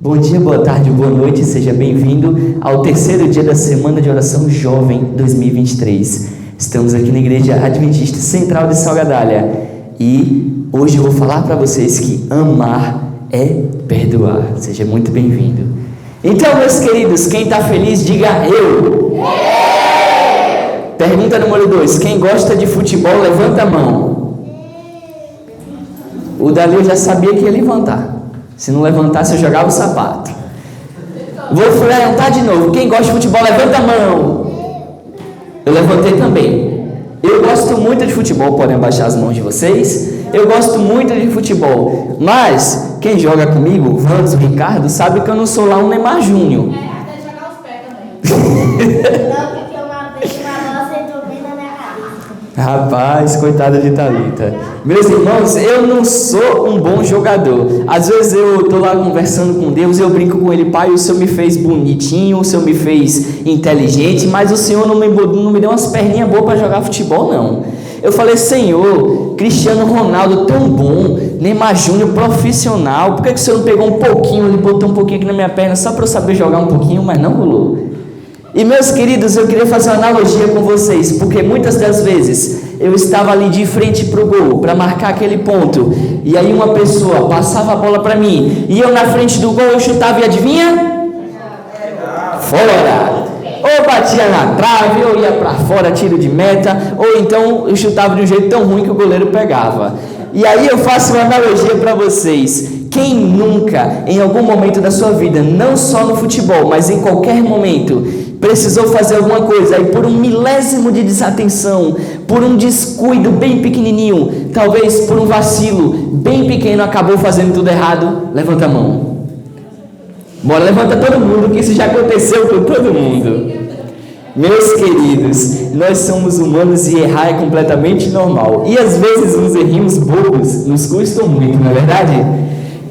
Bom dia, boa tarde, boa noite, seja bem-vindo ao terceiro dia da Semana de Oração Jovem 2023. Estamos aqui na Igreja Adventista Central de Salgadalha e hoje eu vou falar para vocês que amar é perdoar. Seja muito bem-vindo. Então, meus queridos, quem está feliz, diga eu. Pergunta número 2, quem gosta de futebol, levanta a mão. O Dali eu já sabia que ia levantar. Se não levantasse, eu jogava o sapato. Vou perguntar de novo. Quem gosta de futebol, levanta a mão. Eu levantei também. Eu gosto muito de futebol. Podem abaixar as mãos de vocês. Eu gosto muito de futebol. Mas, quem joga comigo, Vamos, Ricardo, sabe que eu não sou lá um Neymar Júnior. Até jogar os pés também. Não, porque uma vez uma bola sentou bem na minha cabeça. Rapaz, coitada de Thalita. Meus irmãos, eu não sou um bom jogador. Às vezes eu tô lá conversando com Deus, eu brinco com Ele: Pai, o Senhor me fez bonitinho, o Senhor me fez inteligente, mas o Senhor não me deu umas perninhas boas para jogar futebol, não. Eu falei: Senhor, Cristiano Ronaldo tão bom, Neymar Júnior profissional, por que o Senhor não pegou um pouquinho, ele botou um pouquinho aqui na minha perna só para eu saber jogar um pouquinho, mas não rolou. E meus queridos, eu queria fazer uma analogia com vocês, porque muitas das vezes eu estava ali de frente para o gol, para marcar aquele ponto, e aí uma pessoa passava a bola para mim, e eu na frente do gol eu chutava e adivinha? Fora! Ou batia na trave, ou ia para fora, tiro de meta, ou então eu chutava de um jeito tão ruim que o goleiro pegava. E aí eu faço uma analogia para vocês. Quem nunca, em algum momento da sua vida, não só no futebol, mas em qualquer momento, precisou fazer alguma coisa e por um milésimo de desatenção, por um descuido bem pequenininho, talvez por um vacilo bem pequeno, acabou fazendo tudo errado? Levanta a mão. Bora, levanta todo mundo, que isso já aconteceu com todo mundo. Meus queridos, nós somos humanos e errar é completamente normal. E às vezes uns errinhos bobos nos custam muito, não é verdade?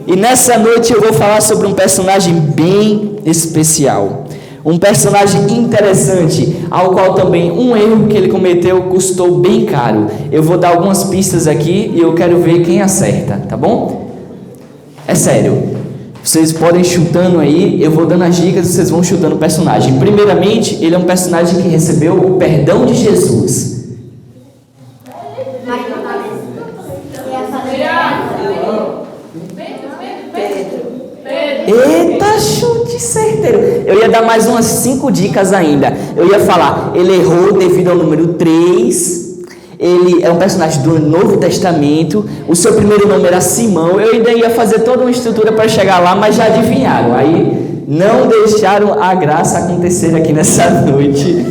E nessa noite eu vou falar sobre um personagem bem especial. Um personagem interessante, ao qual também um erro que ele cometeu custou bem caro. Eu vou dar algumas pistas aqui e eu quero ver quem acerta, tá bom? É sério. Vocês podem ir chutando aí, eu vou dando as dicas e vocês vão chutando o personagem. Primeiramente, ele é um personagem que recebeu o perdão de Jesus. Eita, chute certeiro. Eu ia dar mais umas 5 dicas ainda. Eu ia falar, ele errou devido ao número 3. Ele é um personagem do Novo Testamento. O seu primeiro nome era Simão. Eu ainda ia fazer toda uma estrutura para chegar lá, mas já adivinharam. Aí não deixaram a graça acontecer aqui nessa noite.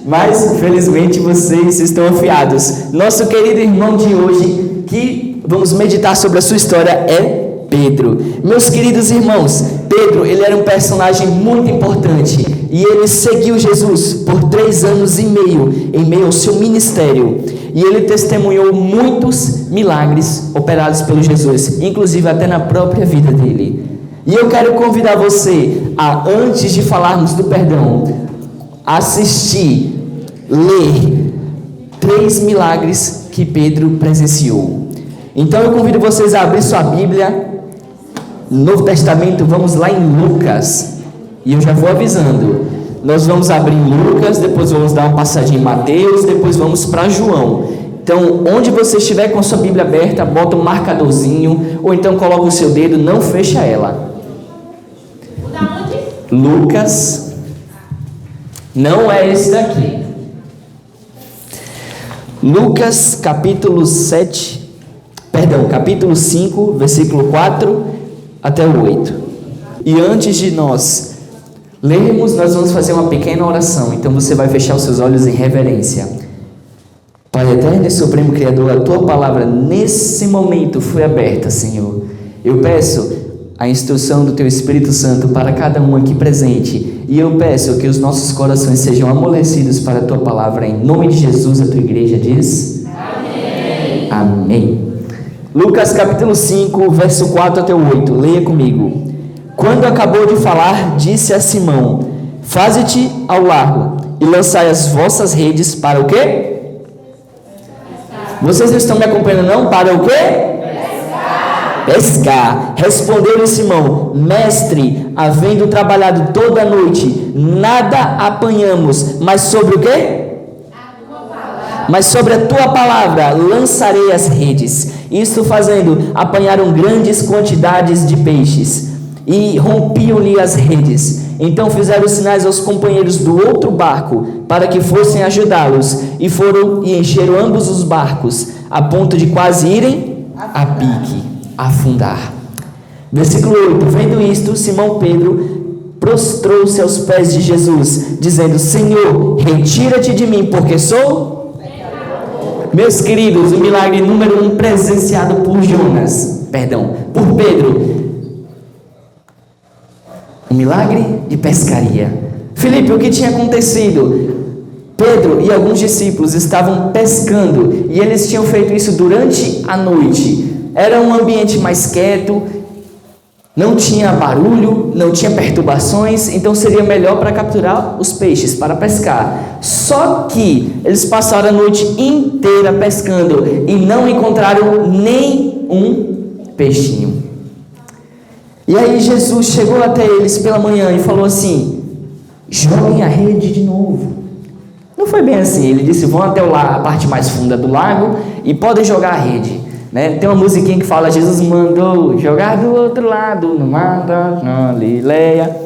Mas, infelizmente, vocês estão afiados. Nosso querido irmão de hoje, que vamos meditar sobre a sua história, é Pedro. Meus queridos irmãos, Pedro, ele era um personagem muito importante e ele seguiu Jesus por 3 anos e meio em meio ao seu ministério, e ele testemunhou muitos milagres operados pelo Jesus, inclusive até na própria vida dele. E eu quero convidar você a, antes de falarmos do perdão, assistir, ler 3 milagres que Pedro presenciou. Então eu convido vocês a abrir sua Bíblia, Novo Testamento, vamos lá em Lucas, e eu já vou avisando, nós vamos abrir em Lucas, depois vamos dar uma passadinha em Mateus, depois vamos para João. Então, onde você estiver com a sua Bíblia aberta, bota um marcadorzinho, ou então coloca o seu dedo, não fecha ela. Lucas, não é esse daqui. Lucas, capítulo 5, versículo 4 até o 8. E antes de nós lermos, nós vamos fazer uma pequena oração. Então você vai fechar os seus olhos em reverência. Pai eterno e supremo Criador, a tua palavra nesse momento foi aberta, Senhor. Eu peço a instrução do teu Espírito Santo para cada um aqui presente, e eu peço que os nossos corações sejam amolecidos para a tua palavra, em nome de Jesus. A tua igreja diz amém. Amém. Lucas capítulo 5, verso 4 até o 8, leia comigo. Quando acabou de falar, disse a Simão: faze-te ao largo e lançai as vossas redes para o quê? Vocês não estão me acompanhando não? Para o quê? pescar. Respondeu-lhe Simão: Mestre, havendo trabalhado toda a noite, nada apanhamos, mas sobre o quê? Mas sobre a tua palavra lançarei as redes. Isto fazendo, apanharam grandes quantidades de peixes e rompiam-lhe as redes. Então fizeram sinais aos companheiros do outro barco para que fossem ajudá-los, e foram e encheram ambos os barcos, a ponto de quase irem a pique, afundar. Versículo 8: Vendo isto, Simão Pedro prostrou-se aos pés de Jesus, dizendo: Senhor, retira-te de mim, porque sou... Meus queridos, o milagre número 1 presenciado por por Pedro. Um milagre de pescaria. Filipe, o que tinha acontecido? Pedro e alguns discípulos estavam pescando, e eles tinham feito isso durante a noite. Era um ambiente mais quieto, não tinha barulho, não tinha perturbações, então seria melhor para capturar os peixes, para pescar. Só que eles passaram a noite inteira pescando e não encontraram nenhum peixinho. E aí Jesus chegou até eles pela manhã e falou assim: joguem a rede de novo. Não foi bem assim, ele disse: vão até a parte mais funda do lago e podem jogar a rede. Tem uma musiquinha que fala: Jesus mandou jogar do outro lado, no mar da Galileia.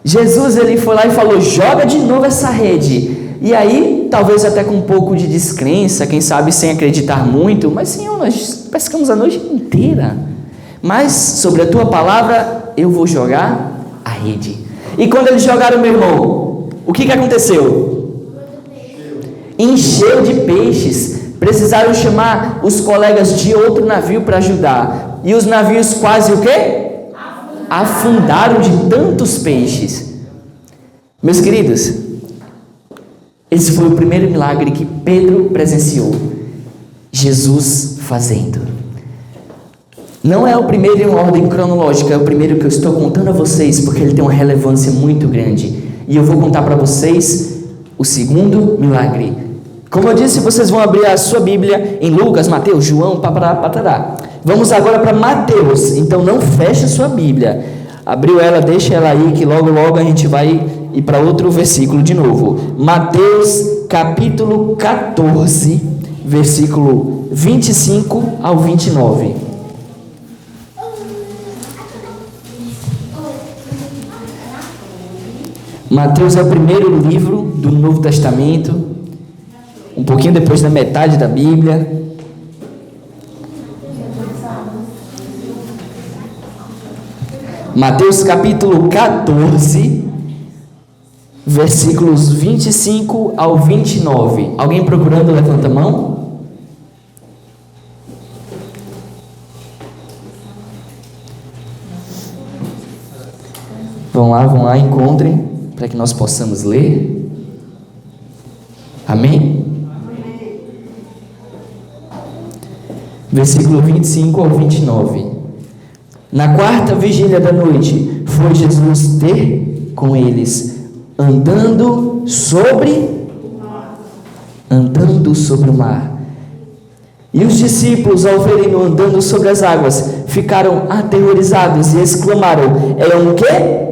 Jesus, ele foi lá e falou: joga de novo essa rede. E aí, talvez até com um pouco de descrença, quem sabe sem acreditar muito, mas Senhor, nós pescamos a noite inteira, mas sobre a tua palavra eu vou jogar a rede. E quando eles jogaram, meu irmão, o que aconteceu? Encheu de peixes. Precisaram chamar os colegas de outro navio para ajudar. E os navios quase o quê? Afundaram de tantos peixes. Meus queridos, esse foi o primeiro milagre que Pedro presenciou. Jesus fazendo. Não é o primeiro em ordem cronológica, é o primeiro que eu estou contando a vocês, porque ele tem uma relevância muito grande. E eu vou contar para vocês o segundo milagre. Como eu disse, vocês vão abrir a sua Bíblia em Lucas, Mateus, João, papará. Vamos agora para Mateus, então não feche a sua Bíblia. Abriu ela, deixa ela aí, que logo a gente vai ir para outro versículo de novo. Mateus capítulo 14, versículo 25 ao 29. Mateus é o primeiro livro do Novo Testamento, um pouquinho depois da metade da Bíblia. Mateus capítulo 14, versículos 25 ao 29. Alguém procurando, levanta a mão. Vão lá, encontrem, para que nós possamos ler. Amém? Versículo 25 ao 29. Na quarta vigília da noite, foi Jesus ter com eles, andando sobre o mar. E os discípulos, ao verem-no andando sobre as águas, ficaram aterrorizados e exclamaram: é um quê?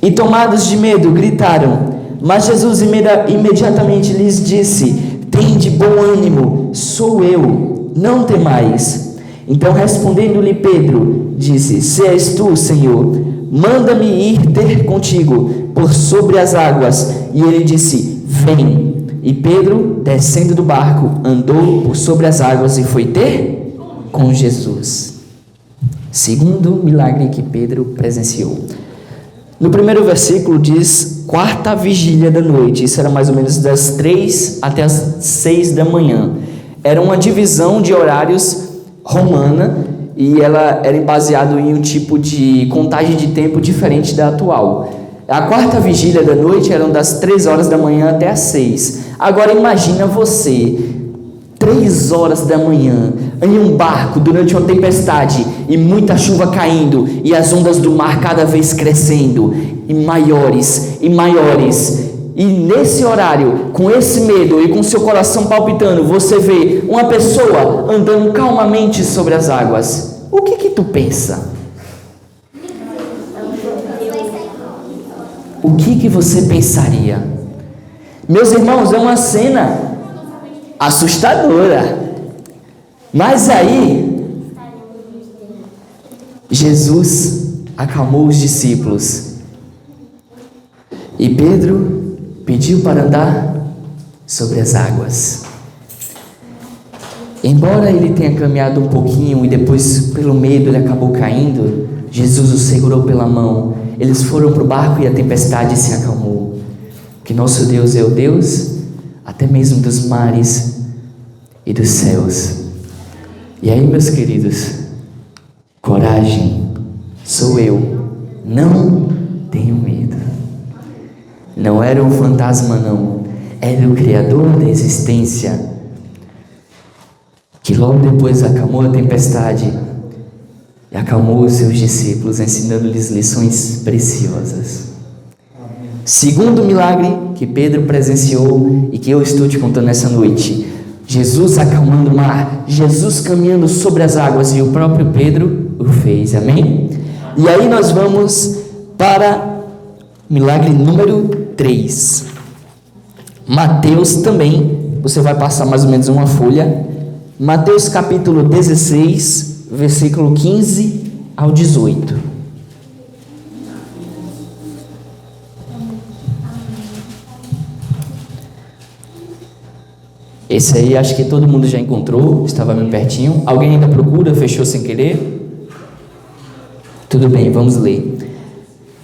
E tomados de medo, gritaram. Mas Jesus imediatamente lhes disse: tende bom ânimo, sou eu, não temais. Então respondendo-lhe Pedro, disse: se és tu, Senhor, manda-me ir ter contigo por sobre as águas. E ele disse: vem. E Pedro, descendo do barco, andou por sobre as águas e foi ter com Jesus. Segundo milagre que Pedro presenciou. No primeiro versículo diz quarta vigília da noite. Isso era mais ou menos das 3 até as 6 da manhã. Era uma divisão de horários romana e ela era baseada em um tipo de contagem de tempo diferente da atual. A quarta vigília da noite era das 3 horas da manhã até as 6. Agora imagina você, 3 horas da manhã, em um barco durante uma tempestade e muita chuva caindo e as ondas do mar cada vez crescendo e maiores, e nesse horário, com esse medo e com seu coração palpitando, você vê uma pessoa andando calmamente sobre as águas, o que tu pensa? O que você pensaria? Meus irmãos, é uma cena assustadora. Mas aí, Jesus acalmou os discípulos. E Pedro pediu para andar sobre as águas. Embora ele tenha caminhado um pouquinho e depois, pelo medo, ele acabou caindo, Jesus o segurou pela mão. Eles foram para o barco e a tempestade se acalmou. Que nosso Deus é o Deus até mesmo dos mares e dos céus. E aí, meus queridos, coragem, sou eu, não tenho medo. Não era um fantasma, não, era o Criador da existência, que logo depois acalmou a tempestade e acalmou os seus discípulos, ensinando-lhes lições preciosas. Segundo milagre que Pedro presenciou e que eu estou te contando nessa noite, Jesus acalmando o mar, Jesus caminhando sobre as águas, e o próprio Pedro o fez, amém? E aí nós vamos para milagre número 3. Mateus também, você vai passar mais ou menos uma folha, Mateus capítulo 16, versículo 15 ao 18. Esse aí acho que todo mundo já encontrou, estava bem pertinho. Alguém ainda procura, fechou sem querer? Tudo bem, vamos ler.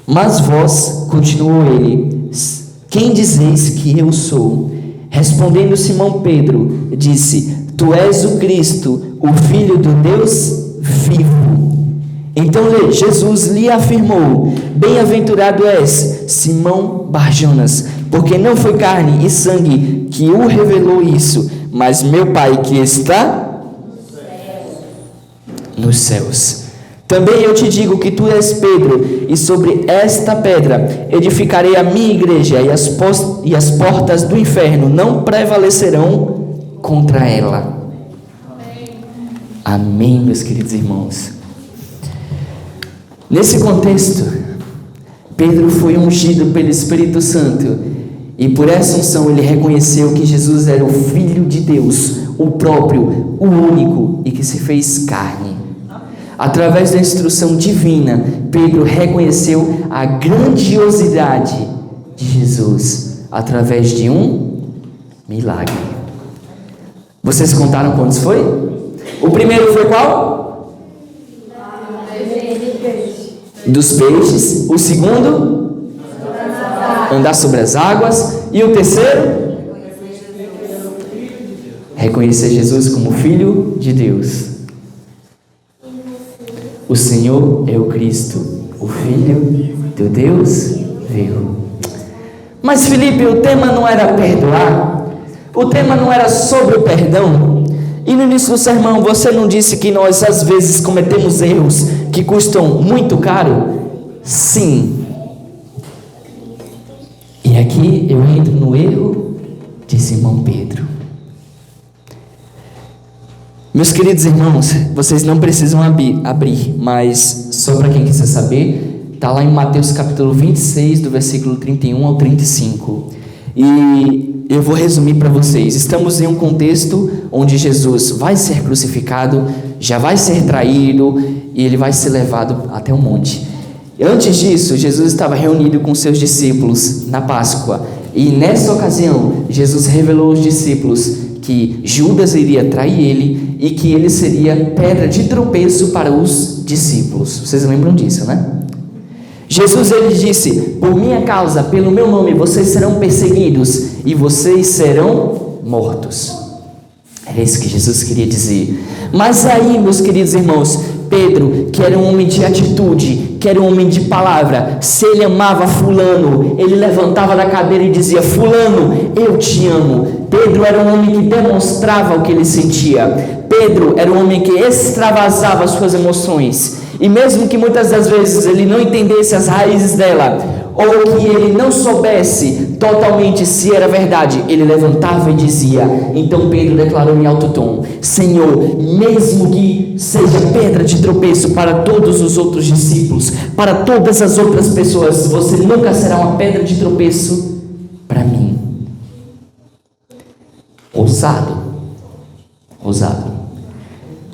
Mas vós, continuou ele, quem dizeis que eu sou? Respondendo Simão Pedro, disse, tu és o Cristo, o Filho do Deus vivo. Então Jesus lhe afirmou, bem-aventurado és, Simão Barjonas, porque não foi carne e sangue que o revelou isso, mas meu Pai que está nos céus. Também eu te digo que tu és Pedro, e sobre esta pedra edificarei a minha igreja, e as portas do inferno não prevalecerão contra ela. Amém, meus queridos irmãos. Nesse contexto, Pedro foi ungido pelo Espírito Santo, e por essa unção ele reconheceu que Jesus era o Filho de Deus, o próprio, o único, e que se fez carne. Através da instrução divina, Pedro reconheceu a grandiosidade de Jesus através de um milagre. Vocês contaram quantos foi? O primeiro foi qual? Dos peixes. O segundo? Andar sobre as águas. E o terceiro? Reconhecer Jesus como Filho de Deus. O Senhor é o Cristo, o Filho do Deus vivo. Mas Felipe, o tema não era perdoar? O tema não era sobre o perdão? E no início do sermão você não disse que nós às vezes cometemos erros que custam muito caro? Sim. E aqui eu entro no erro de Simão Pedro. Meus queridos irmãos, vocês não precisam abrir, mas só para quem quiser saber, está lá em Mateus capítulo 26, do versículo 31 ao 35. E eu vou resumir para vocês. Estamos em um contexto onde Jesus vai ser crucificado, já vai ser traído e ele vai ser levado até o monte. Antes disso, Jesus estava reunido com seus discípulos na Páscoa. E nessa ocasião, Jesus revelou aos discípulos que Judas iria trair ele e que ele seria pedra de tropeço para os discípulos. Vocês lembram disso, né? Jesus, ele disse, por minha causa, pelo meu nome, vocês serão perseguidos e vocês serão mortos. Era isso que Jesus queria dizer. Mas aí, meus queridos irmãos, Pedro, que era um homem de atitude, que era um homem de palavra, se ele amava fulano, ele levantava da cadeira e dizia, fulano, eu te amo. Pedro era um homem que demonstrava o que ele sentia. Pedro era um homem que extravasava suas emoções. E mesmo que muitas das vezes ele não entendesse as raízes dela, ou que ele não soubesse totalmente se era verdade, ele levantava e dizia. Então Pedro declarou em alto tom: Senhor, mesmo que seja pedra de tropeço para todos os outros discípulos, para todas as outras pessoas, você nunca será uma pedra de tropeço para mim. Ousado.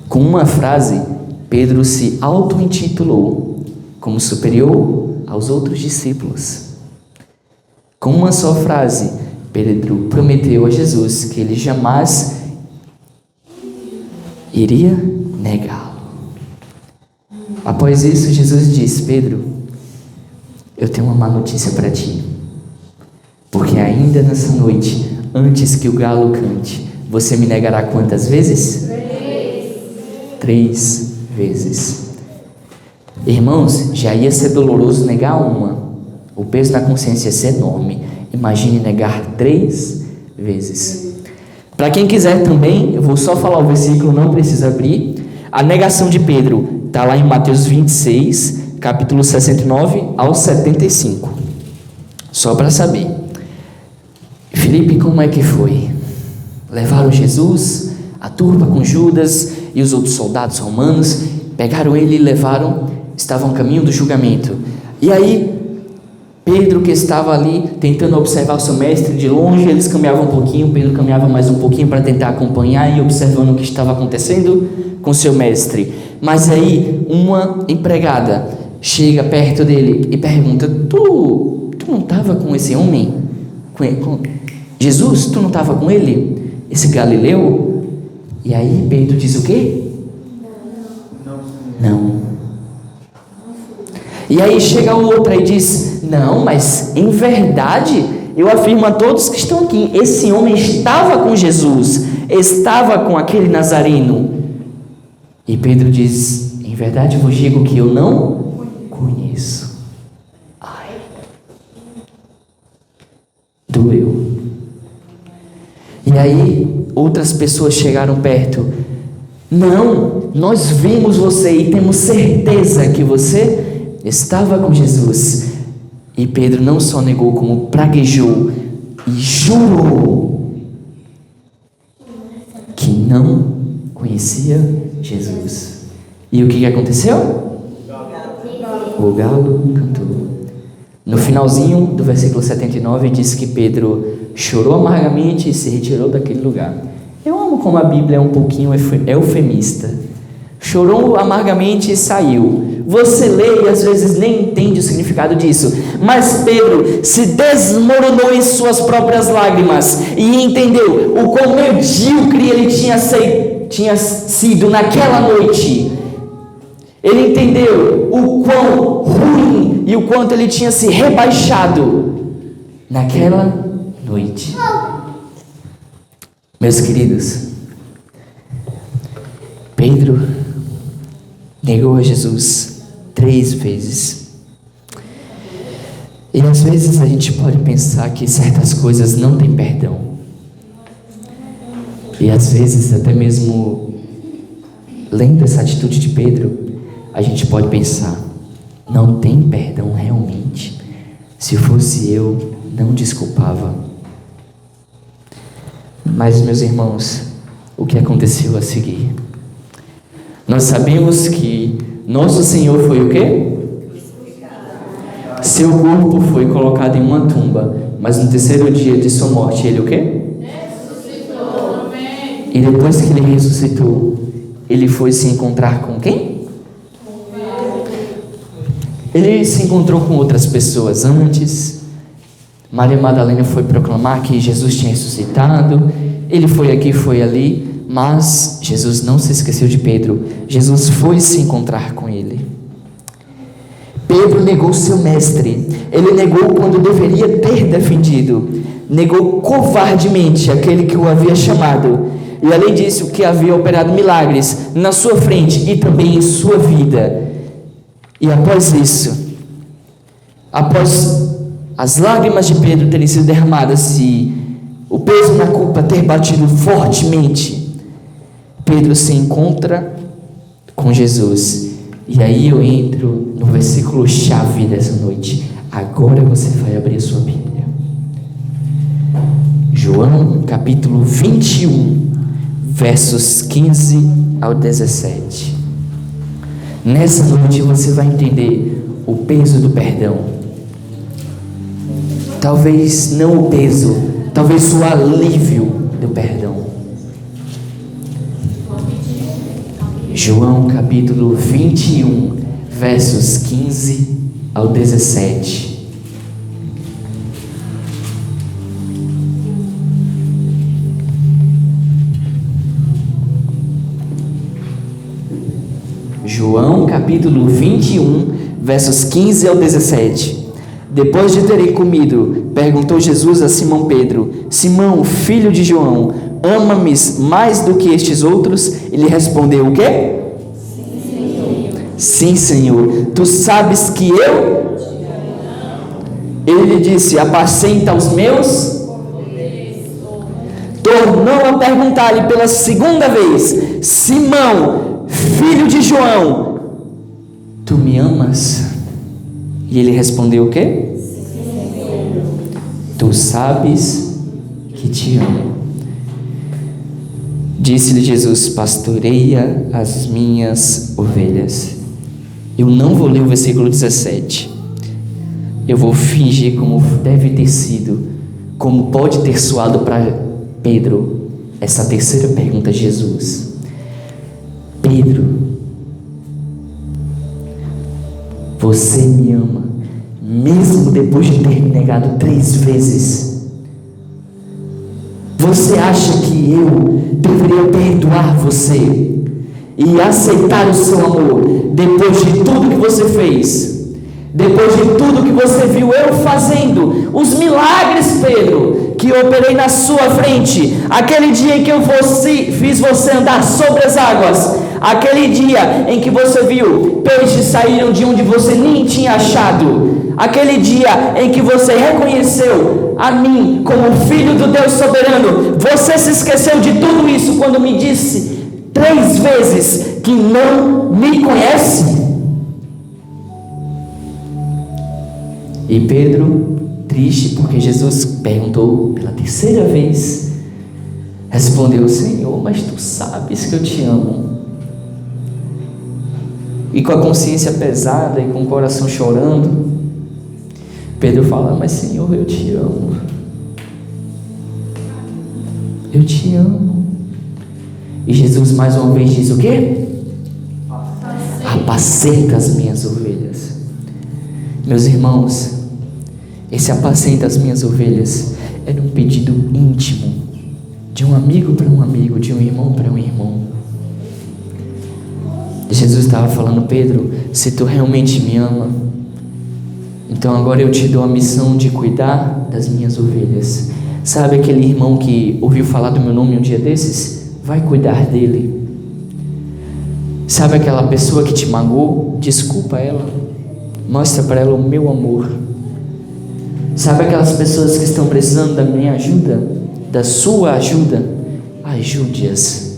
Com uma frase, Pedro se auto-intitulou como superior aos outros discípulos. Com uma só frase, Pedro prometeu a Jesus que ele jamais iria negá-lo. Após isso, Jesus disse: Pedro, eu tenho uma má notícia para ti, porque ainda nessa noite, antes que o galo cante, você me negará quantas vezes? 3 vezes. Irmãos, já ia ser doloroso negar uma. O peso na consciência ia ser enorme. Imagine negar 3 vezes. Para quem quiser também, eu vou só falar o versículo, não precisa abrir. A negação de Pedro está lá em Mateus 26, capítulo 69 ao 75. Só para saber. Filipe, como é que foi? Levaram Jesus, a turba com Judas e os outros soldados romanos, pegaram ele e levaram, estavam a caminho do julgamento. E aí, Pedro, que estava ali tentando observar o seu mestre de longe, eles caminhavam um pouquinho, Pedro caminhava mais um pouquinho para tentar acompanhar e observando o que estava acontecendo com seu mestre. Mas aí, uma empregada chega perto dele e pergunta: Tu não estava com esse homem? Com Jesus, tu não estava com ele? Esse Galileu? E aí Pedro diz o quê? Não. E aí chega outra e diz: não, mas em verdade eu afirmo a todos que estão aqui, esse homem estava com Jesus, estava com aquele Nazareno. E Pedro diz: em verdade vos digo que eu não conheço. Ai, doeu. E aí outras pessoas chegaram perto: não, nós vimos você e temos certeza que você estava com Jesus. E Pedro não só negou, como praguejou e jurou que não conhecia Jesus. E o que aconteceu? O galo cantou. No finalzinho do versículo 79 diz que Pedro chorou amargamente e se retirou daquele lugar. Eu amo como a Bíblia é um pouquinho eufemista. Chorou amargamente e saiu. Você lê e às vezes nem entende o significado disso, mas Pedro se desmoronou em suas próprias lágrimas e entendeu o quão medíocre ele tinha sido naquela noite. Ele entendeu o quão ruim e o quanto ele tinha se rebaixado naquela noite. Meus queridos, Pedro negou a Jesus 3 vezes. E às vezes a gente pode pensar que certas coisas não têm perdão. E às vezes, até mesmo lendo essa atitude de Pedro, a gente pode pensar: não tem perdão realmente? Se fosse eu, não desculpava. Mas, meus irmãos, o que aconteceu a seguir? Nós sabemos que nosso Senhor foi o quê? Seu corpo foi colocado em uma tumba, mas no terceiro dia de sua morte, ele o quê? Ressuscitou. E depois que ele ressuscitou, ele foi se encontrar com quem? Ele se encontrou com outras pessoas antes. Maria Madalena foi proclamar que Jesus tinha ressuscitado. Ele foi aqui, foi ali. Mas Jesus não se esqueceu de Pedro. Jesus foi se encontrar com ele. Pedro negou seu mestre. Ele negou quando deveria ter defendido. Negou covardemente aquele que o havia chamado. E além disso, que havia operado milagres na sua frente e também em sua vida. E após isso, após as lágrimas de Pedro terem sido derramadas e o peso na culpa ter batido fortemente, Pedro se encontra com Jesus. E aí eu entro no versículo chave dessa noite. Agora você vai abrir a sua Bíblia. João capítulo 21, versos 15 ao 17. Nessa noite você vai entender o peso do perdão. Talvez não o peso, talvez o alívio do perdão. João capítulo 21, versos 15 ao 17. João capítulo 21, versos 15 ao 17. Depois de terem comido, perguntou Jesus a Simão Pedro: Simão, filho de João, ama-me mais do que estes outros? Ele respondeu: o quê? Sim, Senhor, tu sabes que eu... Ele lhe disse: apacenta os meus... Tornou a perguntar-lhe pela segunda vez: Simão, filho de João, tu me amas? E ele respondeu: o quê? Tu sabes que te amo. Disse-lhe Jesus: pastoreia as minhas ovelhas. Eu não vou ler o versículo 17. Eu vou fingir como deve ter sido, como pode ter soado para Pedro essa terceira pergunta de Jesus. Pedro, você me ama, mesmo depois de ter me negado 3 vezes? Você acha que eu deveria perdoar você e aceitar o seu amor depois de tudo que você fez? Depois de tudo que você viu eu fazendo, os milagres, Pedro, que eu operei na sua frente, aquele dia em que eu fiz você andar sobre as águas, aquele dia em que você viu peixes saíram de onde você nem tinha achado, aquele dia em que você reconheceu a mim como filho do Deus soberano, você se esqueceu de tudo isso quando me disse 3 vezes que não me conhece? E Pedro, triste porque Jesus perguntou pela terceira vez, respondeu: Senhor, mas tu sabes que eu te amo. E com a consciência pesada e com o coração chorando, Pedro fala: mas Senhor, eu te amo. Eu te amo. E Jesus mais uma vez diz o quê? Apacenta as minhas ovelhas. Meus irmãos, esse apacenta as minhas ovelhas era um pedido íntimo, de um amigo para um amigo, de um irmão para um irmão. Jesus estava falando: Pedro, se tu realmente me ama, então agora eu te dou a missão de cuidar das minhas ovelhas. Sabe aquele irmão que ouviu falar do meu nome um dia desses? Vai cuidar dele. Sabe aquela pessoa que te magoou? Desculpa ela, mostra para ela o meu amor. Sabe aquelas pessoas que estão precisando da minha ajuda, da sua ajuda? Ajude-as.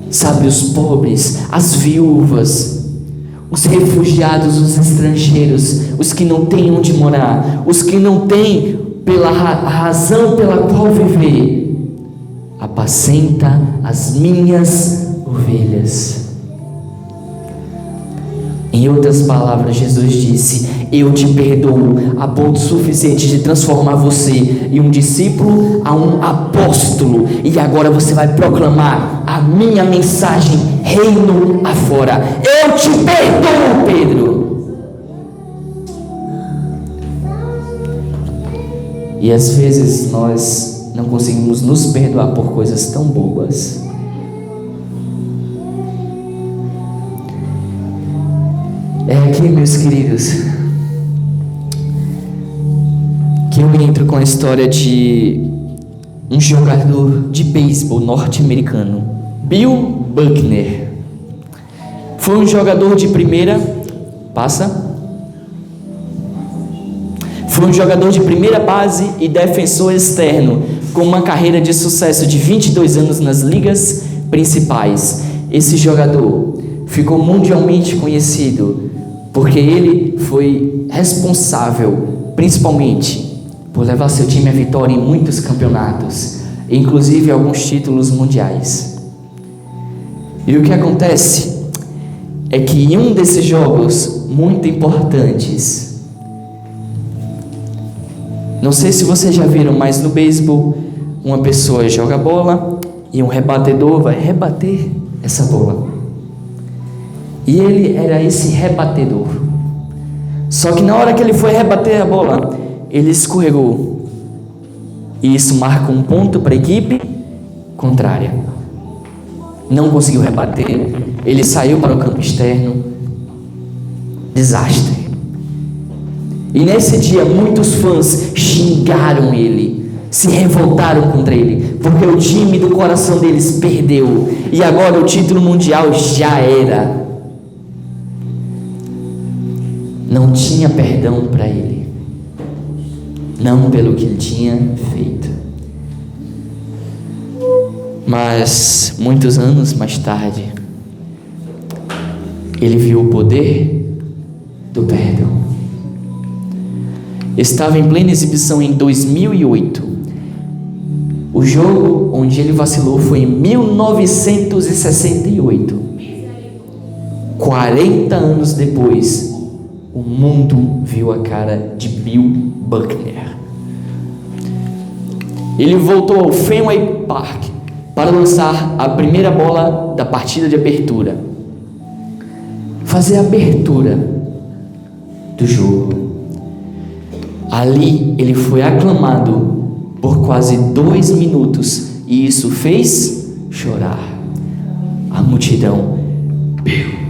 Sabe, os pobres, as viúvas, os refugiados, os estrangeiros, os que não têm onde morar, os que não têm pela razão pela qual viver. Apacenta as minhas ovelhas. Em outras palavras, Jesus disse: eu te perdoo a ponto suficiente de transformar você em um discípulo a um apóstolo, e agora você vai proclamar a minha mensagem reino afora. Eu te perdoo, Pedro. E às vezes nós não conseguimos nos perdoar por coisas tão boas. É aqui, meus queridos, que eu entro com a história de um jogador de beisebol norte-americano, Bill Buckner. Foi um jogador de primeira... Foi um jogador de primeira base e defensor externo, com uma carreira de sucesso de 22 anos nas ligas principais. Esse jogador ficou mundialmente conhecido porque ele foi responsável, principalmente, por levar seu time à vitória em muitos campeonatos, inclusive alguns títulos mundiais. E o que acontece é que em um desses jogos muito importantes, não sei se vocês já viram, mas no beisebol, uma pessoa joga a bola e um rebatedor vai rebater essa bola. E ele era esse rebatedor. Só que na hora que ele foi rebater a bola, ele escorregou. E isso marca um ponto para a equipe contrária. Não conseguiu rebater. Ele saiu para o campo externo. Desastre. E nesse dia muitos fãs xingaram ele, se revoltaram contra ele, porque o time do coração deles perdeu. E agora o título mundial já era. Não tinha perdão para ele, não pelo que ele tinha feito. Mas muitos anos mais tarde, ele viu o poder do perdão. Estava em plena exibição em 2008. O jogo onde ele vacilou foi em 1968. 40 anos depois, o mundo viu a cara de Bill Buckner. Ele voltou ao Fenway Park para lançar a primeira bola da partida de abertura, fazer a abertura do jogo. Ali ele foi aclamado por quase 2 minutos e isso fez chorar a multidão. Bill.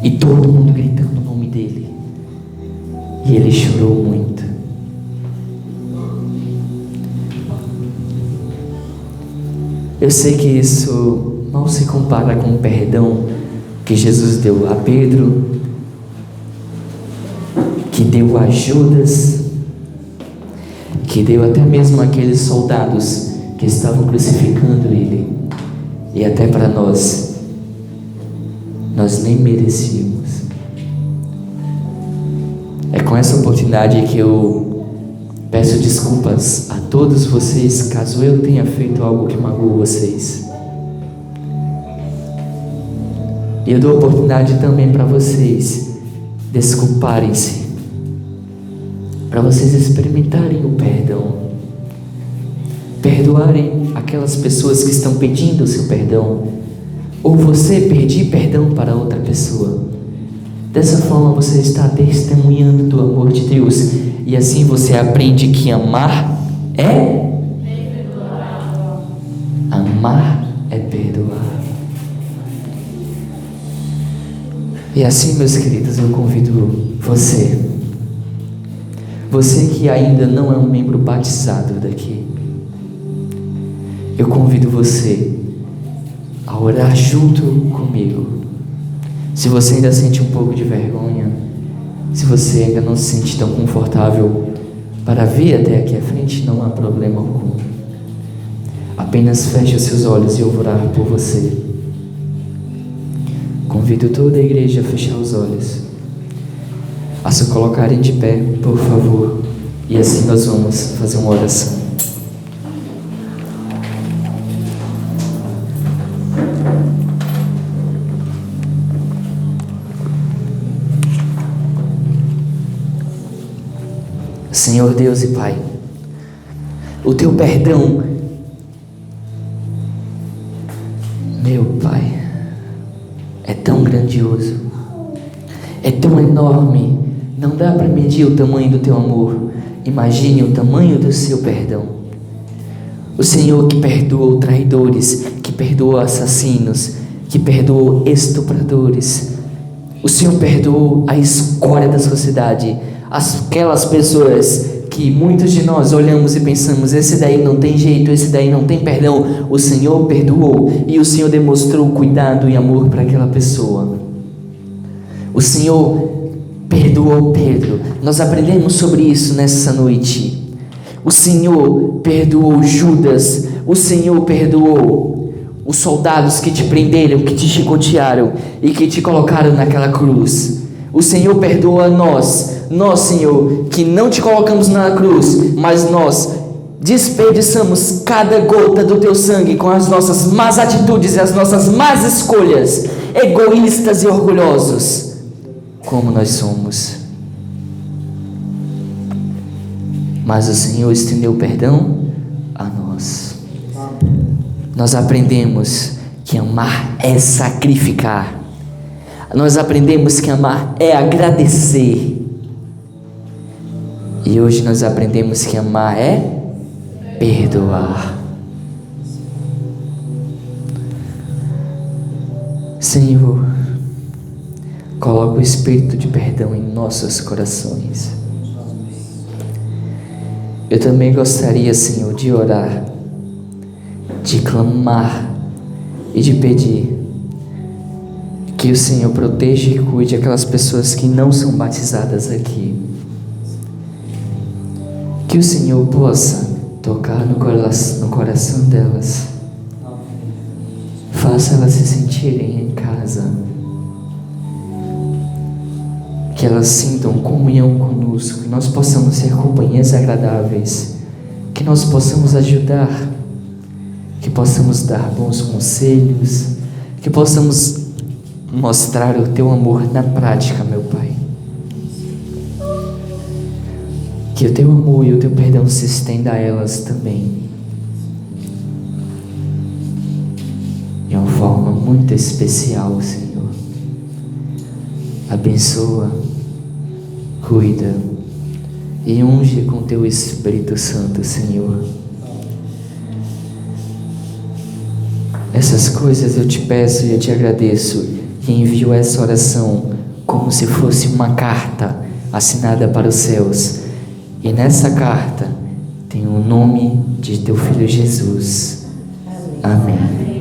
E todo mundo gritando o nome dele. E ele chorou muito. Eu sei que isso não se compara com o perdão que Jesus deu a Pedro, que deu a Judas, que deu até mesmo aqueles soldados que estavam crucificando ele. E até para nós nem merecíamos. É com essa oportunidade que eu peço desculpas a todos vocês, caso eu tenha feito algo que magoou vocês. E eu dou oportunidade também para vocês desculparem-se, para vocês experimentarem o perdão, perdoarem aquelas pessoas que estão pedindo o seu perdão, ou você pedir perdão para outra pessoa. Dessa forma você está testemunhando do amor de Deus, e assim você aprende que amar é perdoar. Amar é perdoar. E assim, meus queridos, eu convido você que ainda não é um membro batizado daqui, eu convido você a orar junto comigo. Se você ainda sente um pouco de vergonha, se você ainda não se sente tão confortável para vir até aqui à frente, não há problema algum. Apenas feche os seus olhos e eu vou orar por você. Convido toda a igreja a fechar os olhos, a se colocarem de pé, por favor, e assim nós vamos fazer uma oração. Senhor Deus e Pai, o Teu perdão, meu Pai, é tão grandioso, é tão enorme, não dá para medir o tamanho do Teu amor. Imagine o tamanho do Seu perdão. O Senhor que perdoou traidores, que perdoou assassinos, que perdoou estupradores. O Senhor perdoou a escória da sociedade, aquelas pessoas que muitos de nós olhamos e pensamos, esse daí não tem jeito, esse daí não tem perdão. O Senhor perdoou e o Senhor demonstrou cuidado e amor para aquela pessoa. O Senhor perdoou Pedro. Nós aprendemos sobre isso nessa noite. O Senhor perdoou Judas. O Senhor perdoou os soldados que te prenderam, que te chicotearam e que te colocaram naquela cruz. O Senhor perdoa nós, Senhor, que não te colocamos na cruz, mas nós desperdiçamos cada gota do teu sangue com as nossas más atitudes e as nossas más escolhas, egoístas e orgulhosos, como nós somos. Mas o Senhor estendeu perdão a nós. Nós aprendemos que amar é sacrificar. Nós aprendemos que amar é agradecer. E hoje nós aprendemos que amar é perdoar. Senhor, coloca o espírito de perdão em nossos corações. Eu também gostaria, Senhor, de orar, de clamar e de pedir que o Senhor proteja e cuide aquelas pessoas que não são batizadas aqui. Que o Senhor possa tocar no coração delas. Faça elas se sentirem em casa. Que elas sintam comunhão conosco. Que nós possamos ser companhias agradáveis. Que nós possamos ajudar. Que possamos dar bons conselhos. Que possamos mostrar o teu amor na prática, meu Pai. Que o teu amor e o teu perdão se estenda a elas também. De uma forma muito especial, Senhor. Abençoa, cuida e unge com teu Espírito Santo, Senhor. Essas coisas eu te peço e eu te agradeço, que envio essa oração como se fosse uma carta assinada para os céus. E nessa carta tem o nome de teu Filho Jesus. Amém.